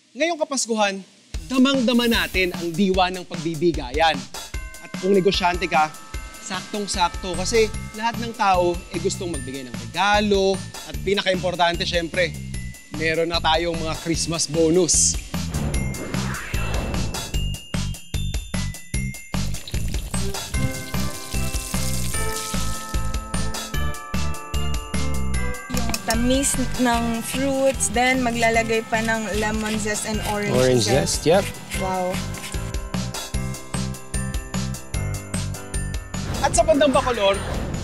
Ngayong Kapaskuhan, damang-dama natin ang diwa ng pagbibigayan. At kung negosyante ka, saktong-sakto kasi lahat ng tao ay gustong magbigay ng regalo at pinaka-importante syempre, meron na tayong mga Christmas bonus. Tamis ng fruits, then maglalagay pa ng lemon zest and orange zest, yep. Wow. At sa Bandang Bacolod,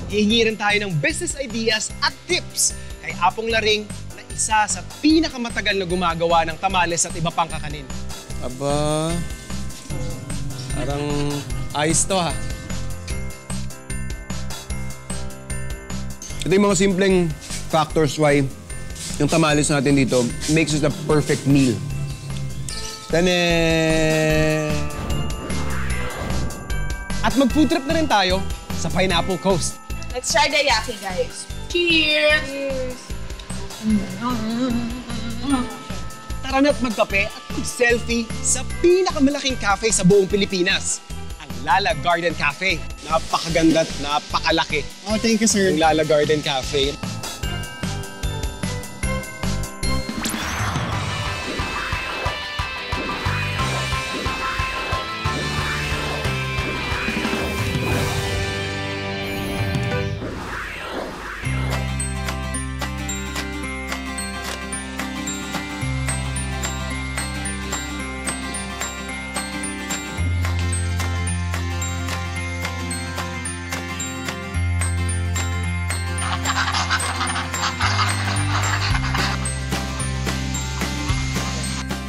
hihingi rin tayo ng business ideas at tips kay Apong Laring na isa sa pinakamatagal na gumagawa ng tamales at iba pang kakanin. Aba, parang ayos to ha. Ito yung mga simpleng factors why yung tamales natin dito makes it a perfect meal. Tane! At mag-food trip na rin tayo sa Pineapple Coast. Let's try the yaki, guys. Cheers! Tara na't magkape at mag-selfie sa pinakamalaking cafe sa buong Pilipinas, ang Lala Garden Cafe. Napakaganda at napakalaki. Oh, thank you, sir. Ang Lala Garden Cafe.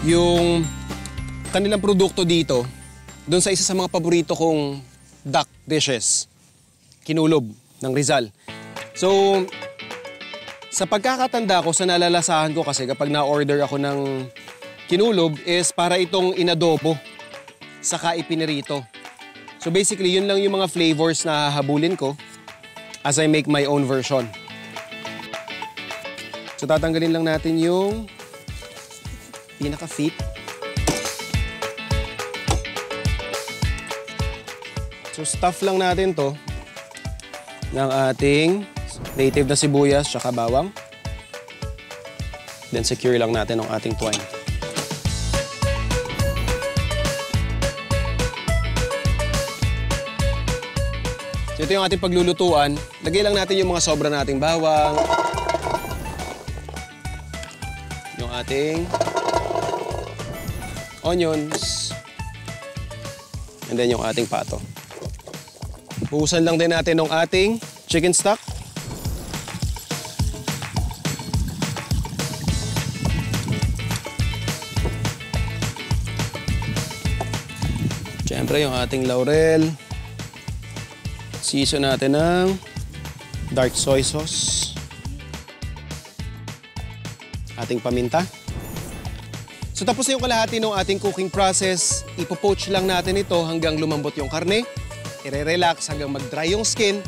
Yung kanilang produkto dito, doon sa isa sa mga paborito kong duck dishes, kinulob ng Rizal. So, sa pagkakatanda ko, sa nalalasahan ko kasi kapag na-order ako ng kinulob is para itong inadobo saka ipinirito. So basically, yun lang yung mga flavors na hahabulin ko as I make my own version. So tatanggalin lang natin yung pinaka-feet. So stuff lang natin to ng ating native na sibuyas tsaka bawang. Then secure lang natin ang ating twine. So ito yung ating paglulutuan. Lagay lang natin yung mga sobra nating bawang. Yung ating onions. And then yung ating pato. Buhusan lang din natin ng ating chicken stock. Siyempre yung ating laurel. Season natin ng dark soy sauce. Ating paminta. So tapos na yung kalahati ng ating cooking process. Ipo-poach lang natin ito hanggang lumambot yung karne. I-relax hanggang mag-dry yung skin.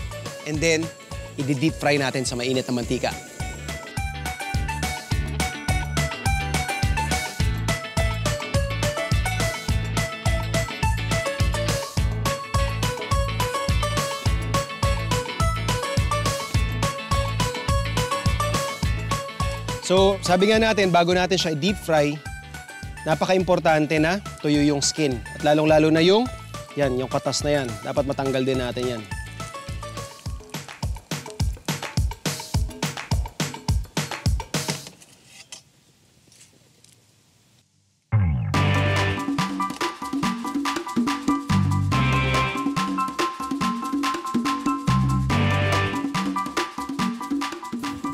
And then, i-deep fry natin sa mainit na mantika. So, sabi nga natin, bago natin siya i-deep fry, napaka-importante na tuyo yung skin. At lalong-lalo na yung katas na yan. Dapat matanggal din natin yan.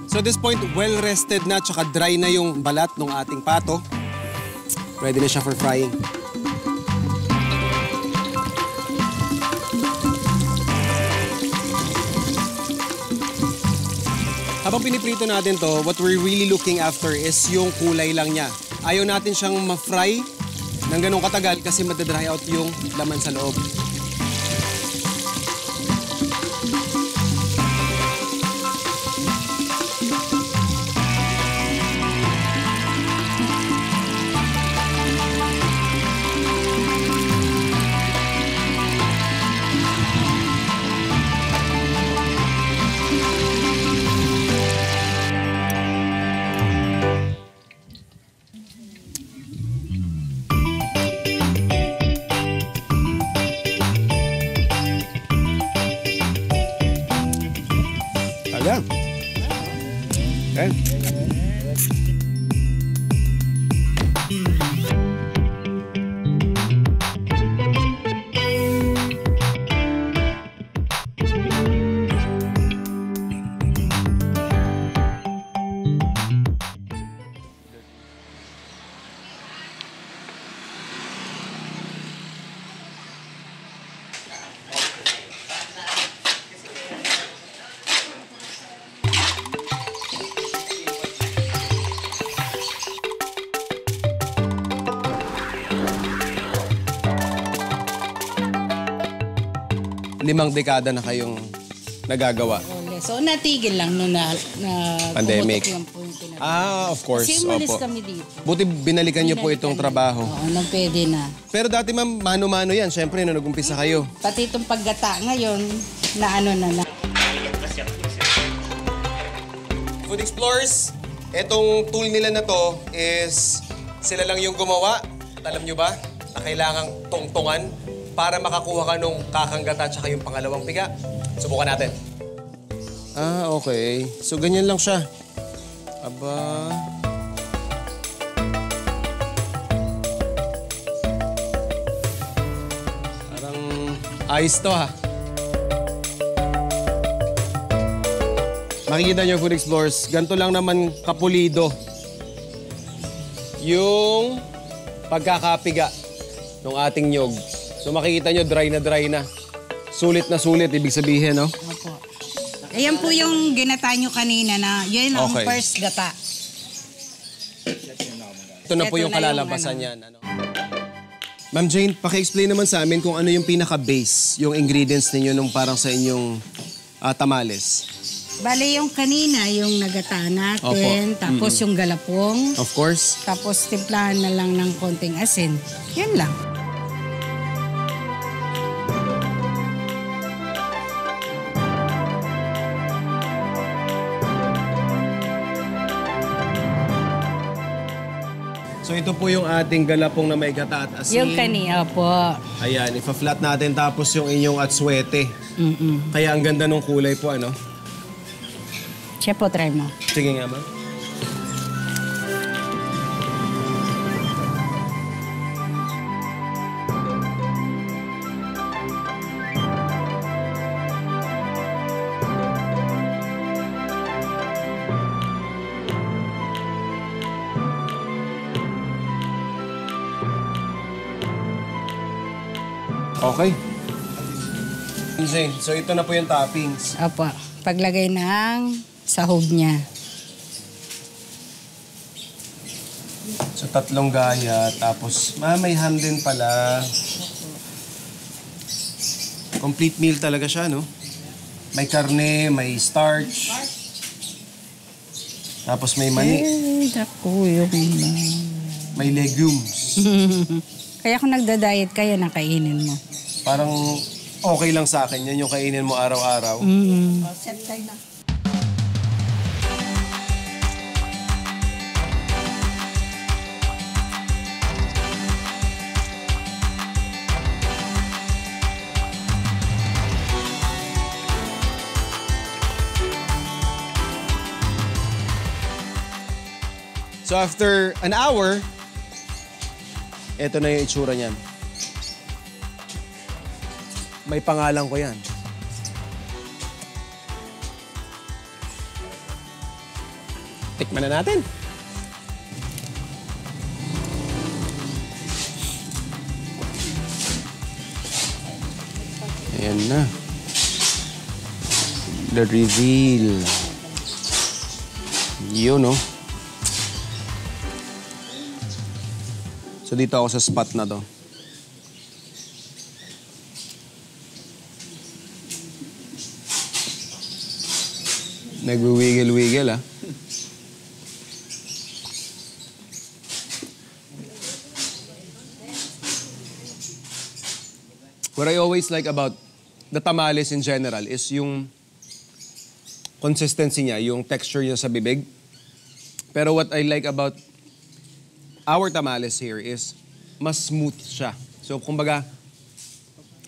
So at this point, well-rested na tsaka dry na yung balat ng ating pato. Ready na siya for frying. Habang piniprito natin to, what we're really looking after is yung kulay lang niya. Ayaw natin siyang ma-fry ng ganong katagal kasi madadry out yung laman sa loob. 5 dekada na kayong nagagawa. So, natigil lang nung na Pandemic. pumutok yung po yung pinag- Of course. Kasi umalis Opo. kami dito. Buti binalikan niyo po itong trabaho. Oo, nang pwede na. Pero dati ma'am, mano-mano yan. Siyempre, nung nag-umpisa kayo. Pati itong paggata ngayon, na ano na. Food Explorers, etong tool nila na to is sila lang yung gumawa. Alam nyo ba? Na kailangang tungtungan para makakuha ka nung kakanggata tsaka yung pangalawang piga. Subukan natin. Okay. So, ganyan lang siya. Aba... Parang ayos to ha. Makikita nyo, Food Explorers, ganito lang naman kapulido yung pagkakapiga ng ating nyog. So makikita nyo, dry na. Sulit na sulit, ibig sabihin, no? Opo. Ayan po yung ginata nyo kanina na yun ang Okay. first gata. Ito na po Ito yung na yung kalalabasan ano. yan. Ano? Ma'am Jane, paki-explain naman sa amin kung ano yung pinaka-base, yung ingredients ninyo nung parang sa inyong tamales. Bale yung kanina, yung nagata natin, Opo. tapos yung galapong, Of course. tapos timplahan na lang ng konting asin. Yan lang. So ito po yung ating galapong na may gata at asin. Yung kanina po. Ayan, ipa-flat natin tapos yung inyong atswete. Kaya ang ganda ng kulay po, ano? Siya po, try mo. Sige nga, ma'am. Okay. Zane, so ito na po yung toppings. Opo. Paglagay ng sahog niya. So 3 gaya, tapos may ham din pala. Complete meal talaga siya, no? May karne, may starch. Tapos may mani, Naku, yung... may legumes. Kaya kung nagda-diet kaya nakainin mo. Parang okay lang sa akin. Yan yung kainin mo araw-araw. So after an hour, eto na yung itsura niyan. May pangalan ko yan. Tikman na natin. Ayan na. The reveal. Yun, no? So dito ako sa spot na to. Nagwiwigil-wigil, ah. What I always like about the tamales in general is yung consistency niya, yung texture niya sa bibig. Pero what I like about our tamales here is mas smooth siya. So, kumbaga,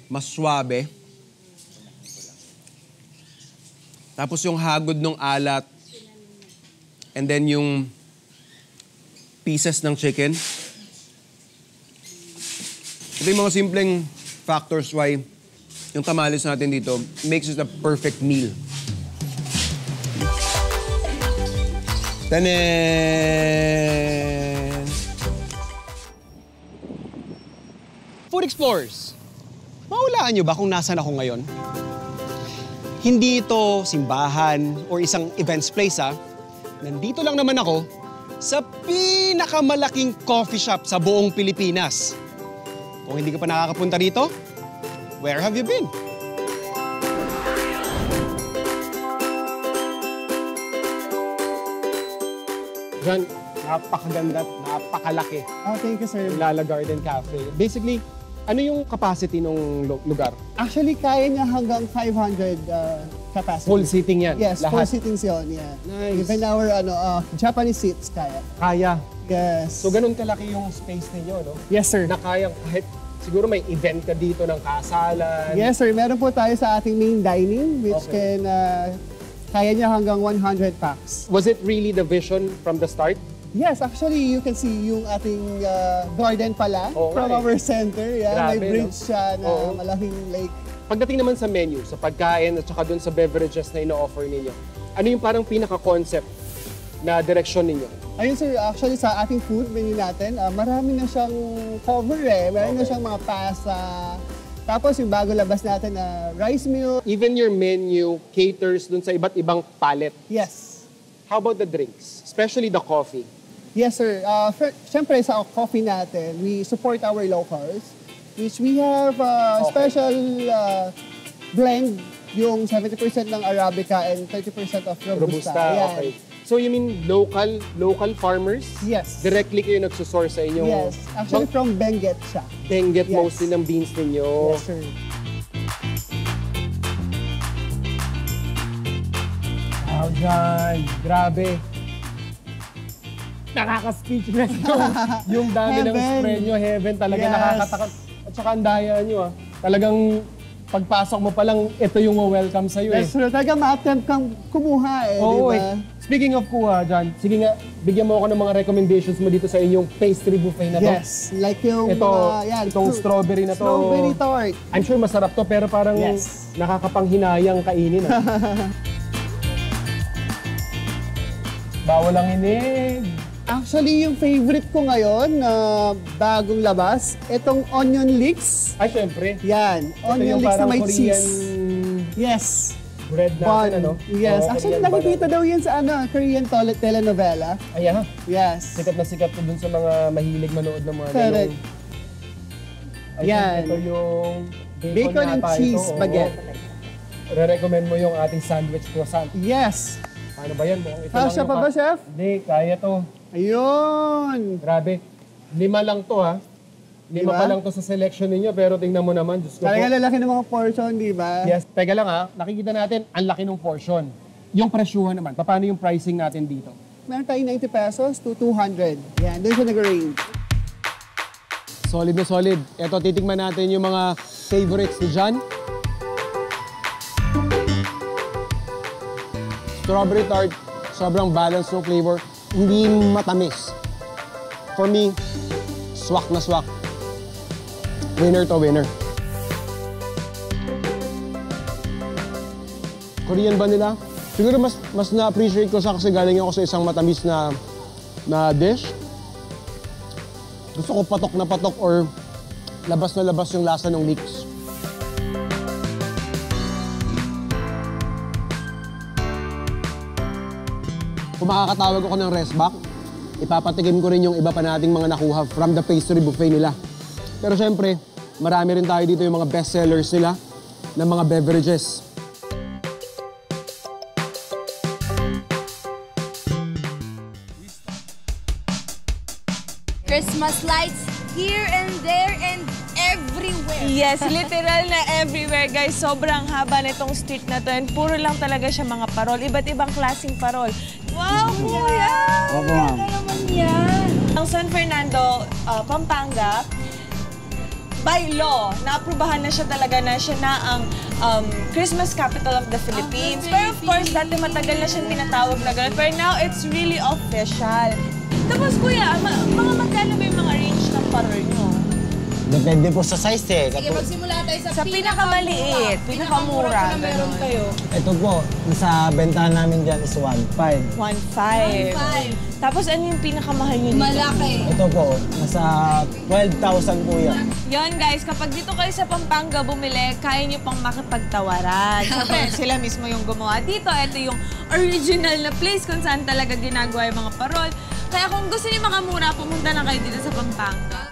mas swabe. Tapos yung hagod ng alat. And then yung pieces ng chicken. Ito yung mga simpleng factors why yung tamales natin dito makes it a perfect meal. Tanen! Food Explorers, maulaan niyo ba kung nasaan ako ngayon? Hindi ito simbahan or isang events place, ha? Nandito lang naman ako sa pinakamalaking coffee shop sa buong Pilipinas. Kung hindi ka pa nakakapunta rito, where have you been? John, napakaganda at napakalaki Oh, thank you, sir. yung Lala Garden Cafe. Basically, ano yung capacity ng lugar? Actually, kaya niya hanggang 500 capacity. Full seating yan? Yes, full lahat. sittings yun, yeah. Nice. Even our Japanese seats, kaya. Kaya. Yes. So, ganun kalaki yung space ninyo, no? Yes, sir. Na kayang kahit siguro may event ka dito ng kasalan. Yes, sir. Meron po tayo sa ating main dining, which Okay. can, kaya niya hanggang 100 packs. Was it really the vision from the start? Yes, actually, you can see yung ating garden pala Oo from nga eh. our center. Yeah, may Grabe, bridge no? siya na Oo. malaking lake. Pagdating naman sa menu, sa pagkain at saka dun sa beverages na ino-offer ninyo, ano yung parang pinaka-concept na direksyon ninyo? Ayun sir, actually sa ating food menu natin, marami na siyang cover eh. Meron na Okay. siyang mga pasta. Tapos yung bago labas natin na rice meal. Even your menu caters dun sa iba't ibang palette. Yes. How about the drinks? Especially the coffee. Yes sir. Siyempre sa coffee natin, we support our locals. Which we have special blend, yung 70% ng Arabica and 30% of Robusta. Robusta, Ayan. okay. So you mean local farmers? Yes. Directly kayo nagsusource sa inyong Yes. Actually from Benguet siya. Benguet Yes. mostly ng beans ninyo. Yes sir. Wow, John. Grabe. Nakaka-speechless yung dami ng Heaven. spread nyo. Heaven talaga, Yes. nakakatakot. At saka ang daya nyo Talagang pagpasok mo pa lang, ito yung welcome sa'yo Yes sir. Talaga ma-attempt kang kumuha eh, di Oo ba? Speaking of kuha, John, sige nga, bigyan mo ako ng mga recommendations mo dito sa inyong pastry buffet na to. Yes, like yung Ito, yan, itong strawberry na to. Strawberry tart. I'm sure masarap to, pero parang Yes. nakakapanghinayang kainin. Bawal ang inig. Actually, yung favorite ko ngayon na bagong labas, itong onion leeks. Ay, syempre. Yan, Ito onion yung leeks na parang may Korean cheese. Yes. bread Bun. natin, ano? Yes. Oo, Actually, Korean nakikita bun. daw yan sa telenovela. Ayan, Yes. sikat na sikat to dun sa mga mahilig manood ng mga Correct. ganung... I Yan. think ito yung Bacon and yata cheese ito, oo. baguette. Re-recommend mo yung ating sandwich croissant. Yes. Ano ba yan? Mukhang ito Kasya lang pa yung ba, chef? Hindi, kaya to. Ayun. Grabe. 5 lang to, ha? 5 Diba? pa lang to sa selection ninyo, pero tingnan mo naman, Diyos ko po. Talaga lalaki ng mga portion, di ba? Yes, teka lang ha. Nakikita natin, ang laki ng portion. Yung presyuhan naman, paano yung pricing natin dito? Meron tayong 90 pesos to 200. Yan, doon siya nag-range. Solid na solid. Ito, titikman natin yung mga favorites ni John. Strawberry tart, sobrang balanced ng flavor. Hindi matamis. For me, swak na swak. Winner to winner. Korean ba nila? Siguro mas na-appreciate ko siya kasi galing ako sa isang matamis na dish. Gusto ko patok na patok or labas na labas yung lasa ng leeks. Kung makakatawag ako ng rest back, ipapatikim ko rin yung iba pa nating mga nakuha from the pastry buffet nila. Pero syempre, marami rin tayo dito yung mga best sellers nila ng mga beverages. Christmas lights here and there and everywhere. Yes, literal na everywhere, guys. Sobrang haba nitong street na to. And puro lang talaga siya mga parol. Iba't ibang klaseng parol. Wow, kuya! Opo, ma'am. Ano naman yan? Ang San Fernando, Pampanga, by law, naaprubahan na siya talaga na siya na ang Christmas capital of the Philippines. Pero of course, dati matagal na siyang tinatawag na gano'n. Pero now, it's really official. Tapos kuya, mga magkano ba yung mga range ng parol nyo? Depende po sa size eh. Sige, magsimula tayo Sa pinakamaliit, pinakamura, meron gano'n. kayo. Ito po, nasa bentahan namin dyan is 1.5. 1.5. 1.5. Tapos ano yung pinakamahal nyo dito? Malaki. Ito po, nasa 12,000 po yan. Yon guys, kapag dito kayo sa Pampanga bumili, kaya nyo pang makipagtawaran. Siyempre, sila mismo yung gumawa dito. Ito yung original na place kung saan talaga ginagawa yung mga parol. Kaya kung gusto niyo makamura, pumunta na kayo dito sa Pampanga.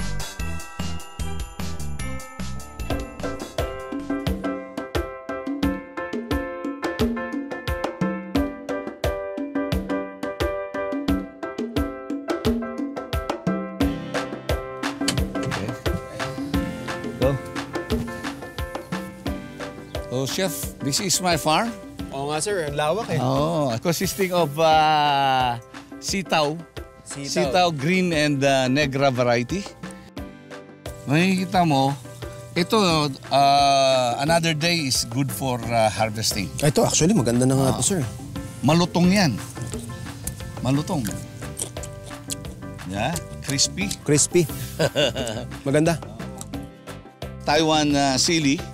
So, Chef, this is my farm. Oo nga sir, ang lawak eh. Oh, consisting of sitaw. Sitaw, green and negra variety. Makikita mo, ito, another day is good for harvesting. Ito actually, maganda na nga ito sir. Malutong yan. Malutong. Yeah, crispy. Crispy. Maganda. Taiwan sili.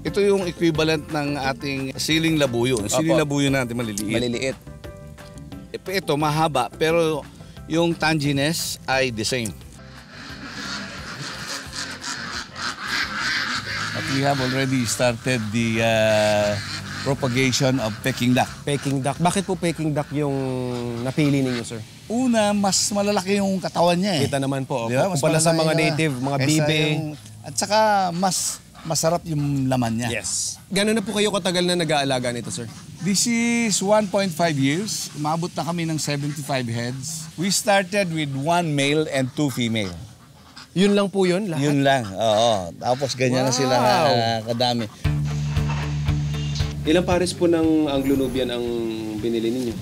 Ito yung equivalent ng ating siling labuyo. Ang siling labuyo natin maliliit. Maliliit. Ito mahaba pero yung tanginess ay the same. But we have already started the propagation of Peking duck. Peking duck. Bakit po Peking duck yung napili ninyo sir? Una, mas malalaki yung katawan niya eh. Kita naman po. Di ba? Kumpara sa mga malalaki native, mga kaysa bibe. at saka mas masarap yung laman niya. Yes. Gano'n na po kayo katagal na nag-aalaga nito sir? This is 1.5 years. Umabot na kami ng 75 heads. We started with 1 male and 2 female. Yun lang po yun lahat? Yun lang, oo. Tapos ganyan na sila kadami. Ilang pares po ng Anglo-Nubian ang binili ninyo?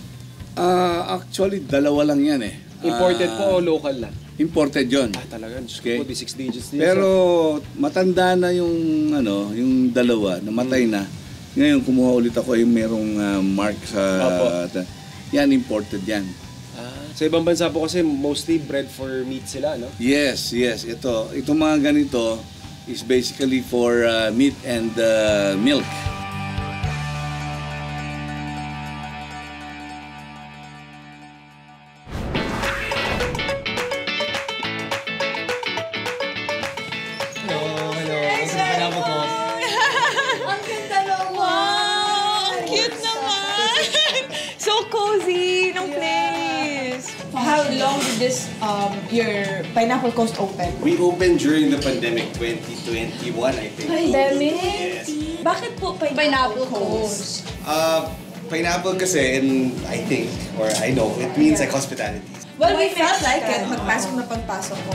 Actually, dalawa lang yan eh. Imported po o local lang? Imported yon. Talaga. Okay. Could be 6 digits din. Pero matanda na yung yung dalawa, namatay na. Ngayon kumuha ulit ako yung merong mark sa yan imported yan. Sa ibang bansa po kasi mostly bred for meat sila, no? Yes. Itong mga ganito is basically for meat and milk. Ang ganda naman! Wow! Ang cute naman! So cozy ng place! How long did this, your Pineapple Coast open? We opened during the pandemic, 2021, I think. Pandemic? Yes. Bakit po Pineapple Coast? Pineapple kasi, and I think, or I know, it means like hospitality. Well, we felt like it. Magpasok na pagpasok ko.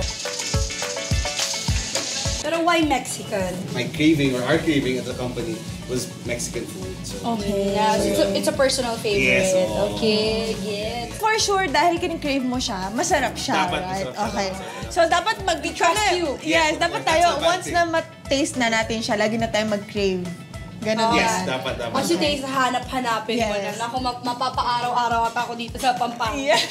Pero why Mexican? My craving, or our craving as a company, was Mexican food. So. Okay. Yeah, so it's a personal favorite. Yes, oo. Okay, get. For sure, dahil kinikrave mo siya, masarap siya, Dapat right? masarap siya. Okay. So, dapat trust you. Yes, dapat that's tayo, a bad once thing. na mat-taste na natin siya, lagi na tayo mag-crave. Ganon Yes, yan. dapat. Kasi tayo hanap-hanapin mo Yes. na. Ako mapapa-araw-araw pa ako dito sa Pampanga. Yes.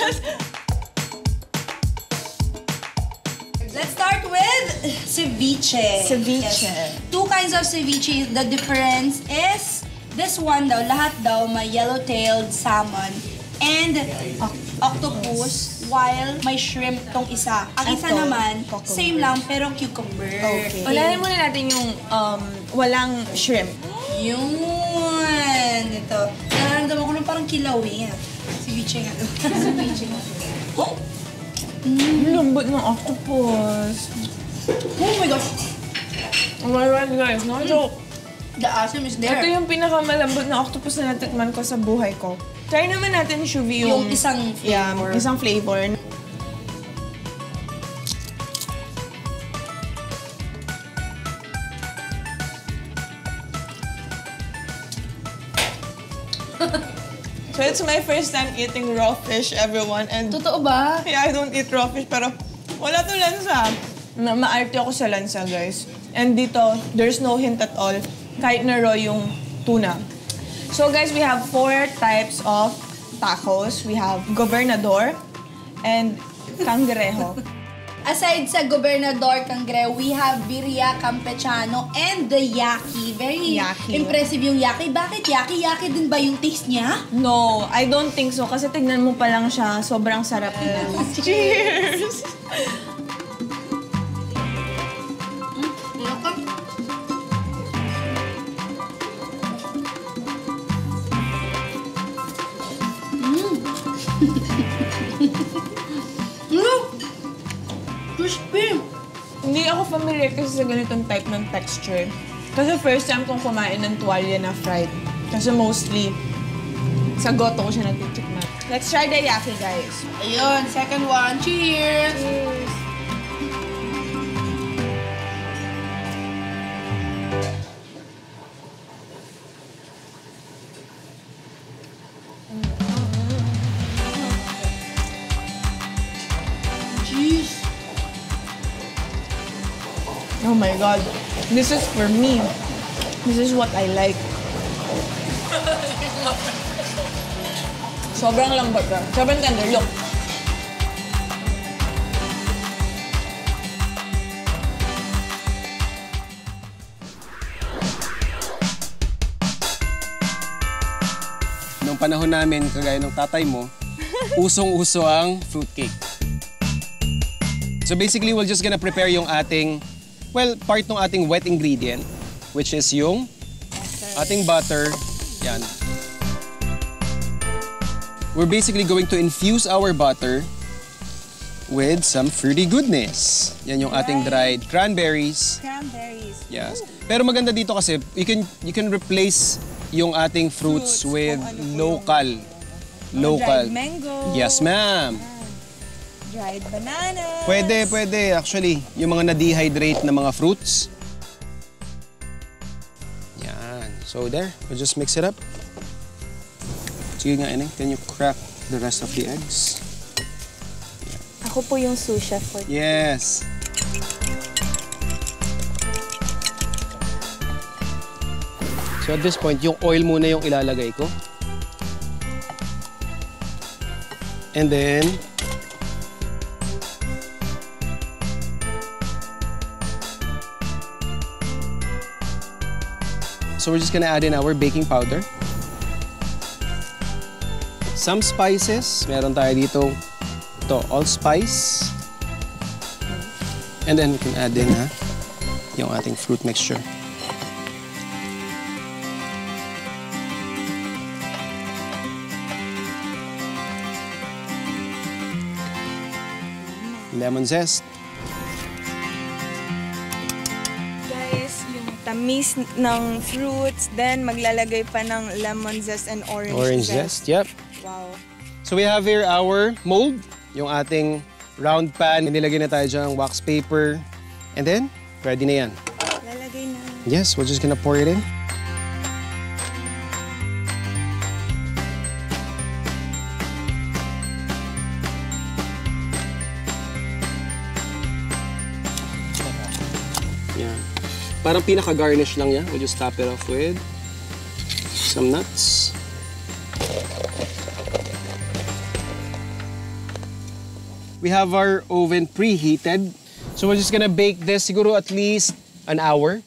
Let's start with ceviche. Ceviche. Yes. Two kinds of ceviche. The difference is this one daw, lahat daw may yellow-tailed salmon and octopus, while may shrimp tong isa. Ang isa Ito, naman, cucumber. same lang pero cucumber. Okay. Unahin muna natin yung walang shrimp. Yun! Ito. Nararamdaman ko ng parang kilawin. Ceviche nga to. Ceviche nga. Oh! Lambot ng octopus. Oh my gosh! Oh my God, guys. No joke. The asim is there. Ito yung pinakamalambot na octopus na natikman ko sa buhay ko. Try naman natin, Shuvi, Yung isang flavor. Yeah, isang flavor. So it's my first time eating raw fish, everyone. And Totoo ba? yeah, I don't eat raw fish, pero wala to lansa. Maarte ako sa lansa, guys. And dito, there's no hint at all. Kahit na raw yung tuna. So guys, we have 4 types of tacos. We have gobernador and cangrejo. Aside sa Gobernador Cangre, we have Birria Campechano and the Yaki. Very Yaki. impressive yung Yaki. Bakit Yaki? Yaki din ba yung taste niya? No, I don't think so. Kasi tignan mo pa lang siya, sobrang sarap na. Cheers! Crispy! Hindi ako familiar kasi sa ganitong type ng texture. Kasi first time kong kumain ng tuwalya na fried. Kasi mostly, sa goto ko siya natitikman. Let's try the yaki, guys. Ayun, second one. Cheers! Oh my God. This is for me. This is what I like. Sobrang lambot ka. Sobrang tender. Look. Nung panahon namin, kagaya ng tatay mo, usong-uso ang fruitcake. So basically, we're just gonna prepare yung ating, well, part ng ating wet ingredient, which is yung ating butter. Yan. We're basically going to infuse our butter with some fruity goodness. Yan yung ating dried cranberries. Cranberries. Yes. Pero maganda dito kasi, you can replace yung ating fruits with local. Dried mango. Yes, ma'am. Dried bananas. Pwede. Actually, yung mga na-dehydrate na mga fruits. Yan. So there, we'll just mix it up. Sige nga, Ineng. Can you crack the rest of the eggs? Ako po yung sous chef for Yes. So at this point, yung oil muna yung ilalagay ko. And then, so we're just gonna add in our baking powder. Some spices. Meron tayo dito, ito, allspice. And then we can add in yung ating fruit mixture. Lemon zest. Guys, yung tamis ng fruits, then maglalagay pa ng lemon zest and orange zest. Yep. Wow. So we have here our mold, yung ating round pan. Nilagay na tayo dyan ng wax paper. And then, ready na yan. Lalagay na. Yes, we're just gonna pour it in. Yan. Parang pinaka-garnish lang yan. We'll just top it off with some nuts. We have our oven preheated. So we're just gonna bake this siguro at least an hour.